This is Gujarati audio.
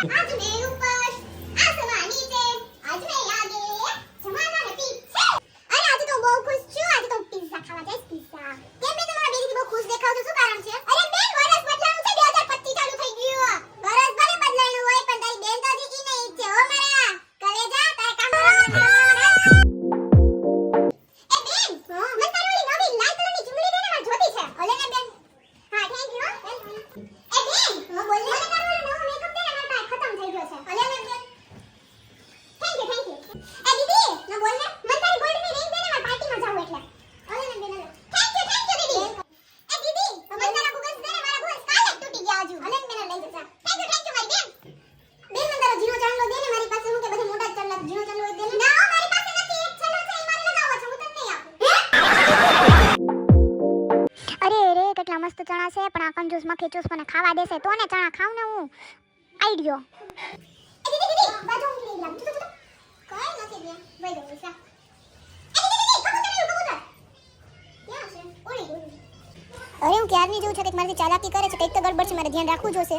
आज मैं ऊपर आसमान नीचे आज मैं आगे जमाना है पीछे अरे आज तो બહુ ખુશ છું आज तो पिज्जा ખાવા જાય पिज्जा કેમ બે તમારા બેબી બહુ ખુશ દેખાવ છો શું કારણ છે અરે બેન વરસ બદલાણું છે 2025 ચાલુ થઈ ગયું વરસ ભલે બદલાણું હોય પણ તારી બેન તો હજી ઈ નહીં છે હો મારા કલેજા તારે કામ એ બેન મને તારી ઓલી નવી લાલ કલરની ચૂંદડી દે ને માર જોતી છે ઓલે ને બેન હા થેન્ક યુ એ બેન હું બોલ મને તારો ઓલો નવો મેકઅપ દે ને માર પાસે ખતમ થઈ ગયો છે ઓલે ને બેન થેન્ક યુ એ દીદી ન બોલ ને મને તારી ગોલ્ડની રિંગ દે ને માર પાર્ટીમાં જાવું એટલે ઓલે ને બેન થેન્ક યુ દીદી એ દીદી મને તારા ગુગસ દે ને મારા ગુગસ કાલે જ તૂટી ગયા હજુ ઓલે ને બેન લઈ જજા થેન્ક યુ મારી બેન બેન મને તારો જીનો ચાંદલો દે ને મારી પાસે હું કે બધે મોટા ચાંદલા જીનો ચાંદલો દે ને ના મારી પાસે નથી એક ચાંદલો છે ઈ મારે લગાવવો છે હું તને નહીં આપું અરે રે કેટલા મસ્ત ચણા છે પણ આ કંજૂસ મખી ચૂસ મને ખાવા દેશે તો ને ચણા ખાવ ને હું આઈડિયો એ દીદી બાજુ ઉઠી લાગ તું કઈ નથી બે ભાઈ દો પૈસા એ દીદી કબૂતર ક્યાં છે ઓળી અરે હું ક્યારની જોઉં છું કે મારી ચાલાકી કરે છે કંઈક તો ગડબડ છે મારે ધ્યાન રાખવું જોશે